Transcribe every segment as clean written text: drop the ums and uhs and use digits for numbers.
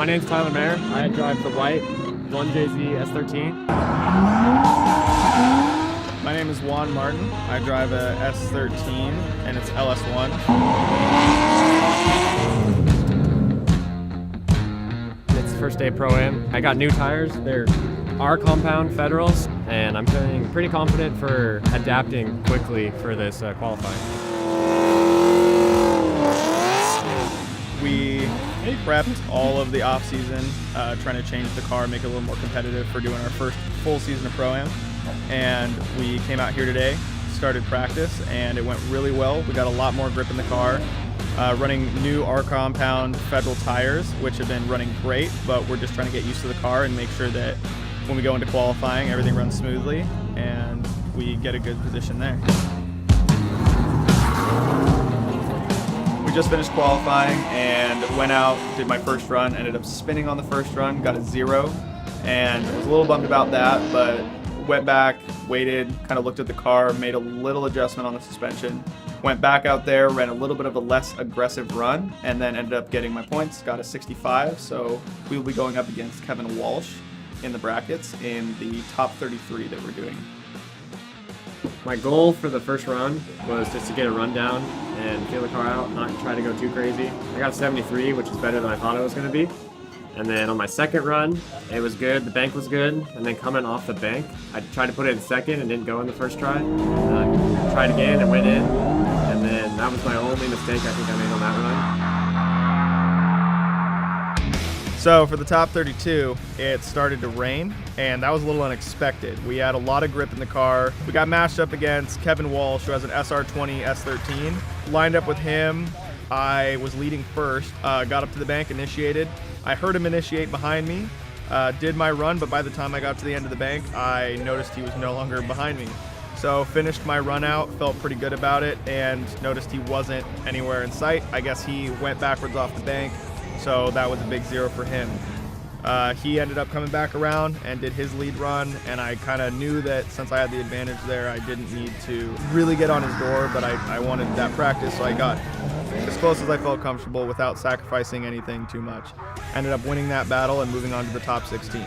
My name's Tyler Mayer. I drive the white 1JZ S13. My name is Juan Martin. I drive a S13 and it's LS1. It's first day Pro-Am. I got new tires. They're R compound Federals, and I'm feeling pretty confident for adapting quickly for this qualifying. We prepped all of the off-season, trying to change the car, make it a little more competitive for doing our first full season of Pro-Am. And we came out here today, started practice, and it went really well. We got a lot more grip in the car, running new R compound Federal tires, which have been running great, but we're just trying to get used to the car and make sure that when we go into qualifying, everything runs smoothly and we get a good position there. We just finished qualifying and went out, did my first run, ended up spinning on the first run, got a 0, and I was a little bummed about that, but went back, waited, kind of looked at the car, made a little adjustment on the suspension, went back out there, ran a little bit of a less aggressive run, and then ended up getting my points, got a 65, so we will be going up against Kevin Walsh in the brackets in the top 33 that we're doing. My goal for the first run was just to get a rundown and feel the car out, not try to go too crazy. I got a 73, which is better than I thought it was going to be. And then on my second run, it was good, the bank was good, and then coming off the bank, I tried to put it in second and didn't go in the first try. I tried again and went in, and then that was my only mistake I think I made on that run. So for the top 32, it started to rain, and that was a little unexpected. We had a lot of grip in the car. We got matched up against Kevin Walsh, who has an SR20 S13. Lined up with him, I was leading first, got up to the bank, initiated. I heard him initiate behind me, did my run, but by the time I got to the end of the bank, I noticed he was no longer behind me. So finished my run out, felt pretty good about it, and noticed he wasn't anywhere in sight. I guess he went backwards off the bank, so that was a big 0 for him. He ended up coming back around and did his lead run, and I kind of knew that since I had the advantage there, I didn't need to really get on his door, but I wanted that practice, so I got as close as I felt comfortable without sacrificing anything too much. Ended up winning that battle and moving on to the top 16.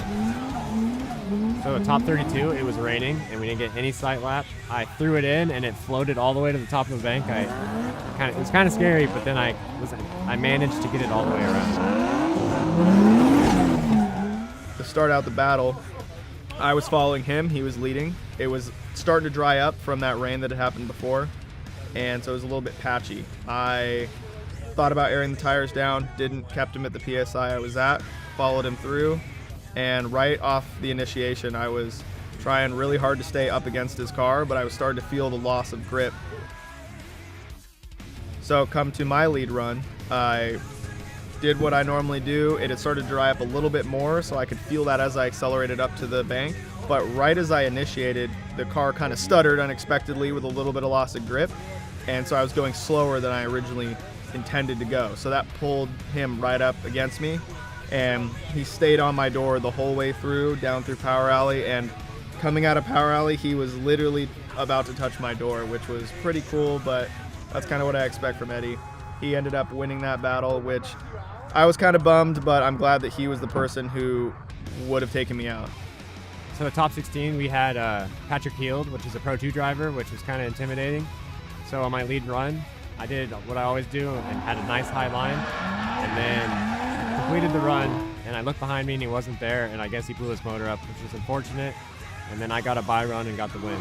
So at top 32, it was raining and we didn't get any sight lap. I threw it in and it floated all the way to the top of the bank. It was kind of scary, but then I managed to get it all the way around. To start out the battle, I was following him, he was leading. It was starting to dry up from that rain that had happened before, and so it was a little bit patchy. I thought about airing the tires down, kept him at the PSI I was at, followed him through, and right off the initiation I was trying really hard to stay up against his car, but I was starting to feel the loss of grip. So come to my lead run, I did what I normally do. It had started to dry up a little bit more, so I could feel that as I accelerated up to the bank. But right as I initiated, the car kind of stuttered unexpectedly with a little bit of loss of grip, and so I was going slower than I originally intended to go. So that pulled him right up against me, and he stayed on my door the whole way through, down through Power Alley, and coming out of Power Alley, he was literally about to touch my door, which was pretty cool, but that's kind of what I expect from Eddie. He ended up winning that battle, which I was kind of bummed, but I'm glad that he was the person who would have taken me out. So the top 16, we had Patrick Heald, which is a Pro 2 driver, which was kind of intimidating. So on my lead run, I did what I always do and had a nice high line, and then completed the run, and I looked behind me and he wasn't there, and I guess he blew his motor up, which was unfortunate. And then I got a bye run and got the win.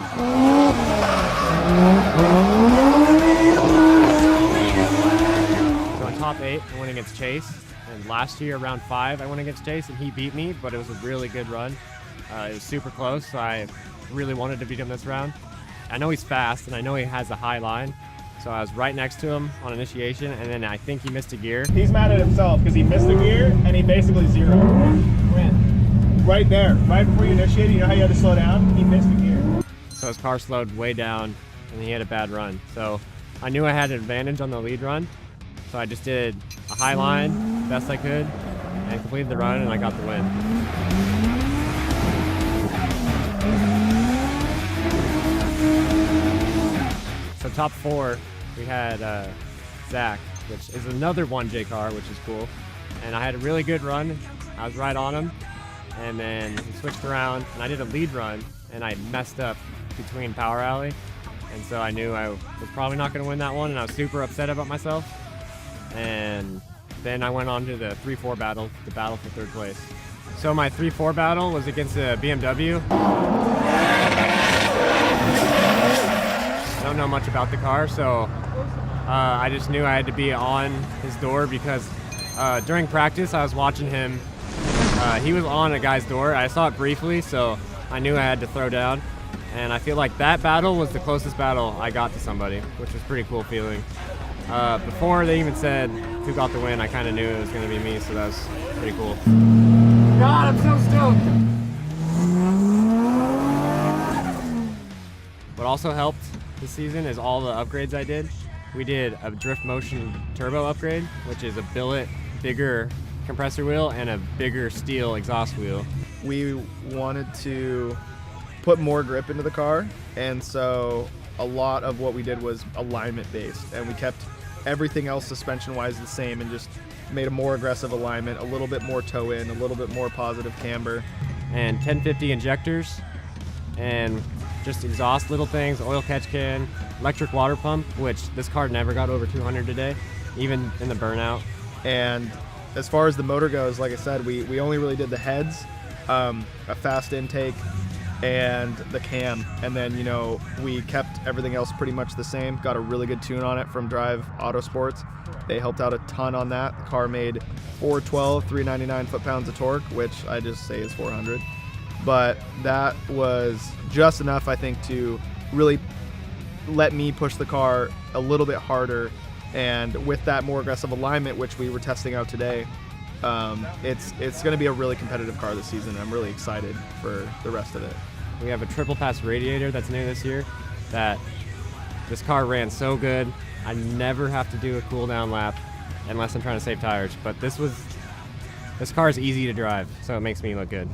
So on top 8, I went against Chase. And last year, round 5, I went against Chase and he beat me, but it was a really good run. It was super close, so I really wanted to beat him this round. I know he's fast and I know he has a high line. So I was right next to him on initiation, and then I think he missed a gear. He's mad at himself because he missed a gear and he basically zeroed. When? Right there, right before you initiated, you know how you had to slow down? He missed a gear. So his car slowed way down and he had a bad run. So I knew I had an advantage on the lead run. So I just did a high line, best I could, and completed the run, and I got the win. So top 4, we had Zach, which is another 1J car, which is cool. and I had a really good run. I was right on him, and then he switched around, and I did a lead run, and I messed up between Power Alley, and so I knew I was probably not going to win that one, and I was super upset about myself. And then I went on to the 3-4 battle, the battle for third place. So my 3-4 battle was against a BMW. I don't know much about the car, so I just knew I had to be on his door because during practice I was watching him. He was on a guy's door. I saw it briefly, so I knew I had to throw down. And I feel like that battle was the closest battle I got to somebody, which was a pretty cool feeling. Before they even said who got the win, I kind of knew it was going to be me, so that was pretty cool. God, I'm so stoked! What also helped this season is all the upgrades I did. We did a Drift Motion turbo upgrade, which is a billet, bigger compressor wheel, and a bigger steel exhaust wheel. We wanted to put more grip into the car, and so a lot of what we did was alignment based, and we kept everything else suspension wise the same and just made a more aggressive alignment, a little bit more toe in, a little bit more positive camber. And 1050 injectors, and just exhaust little things, oil catch can, electric water pump, which this car never got over 200 today, even in the burnout. And as far as the motor goes, like I said, we only really did the heads, a fast intake, and the cam, and then we kept everything else pretty much the same. Got a really good tune on it from Drive Autosports. They helped out a ton on that. The car made 412, 399 foot-pounds of torque, which I just say is 400. But that was just enough, I think, to really let me push the car a little bit harder. And with that more aggressive alignment, which we were testing out today, it's going to be a really competitive car this season. I'm really excited for the rest of it. We have a triple pass radiator that's new this year that this car ran so good. I never have to do a cool down lap unless I'm trying to save tires, but this car is easy to drive, so it makes me look good.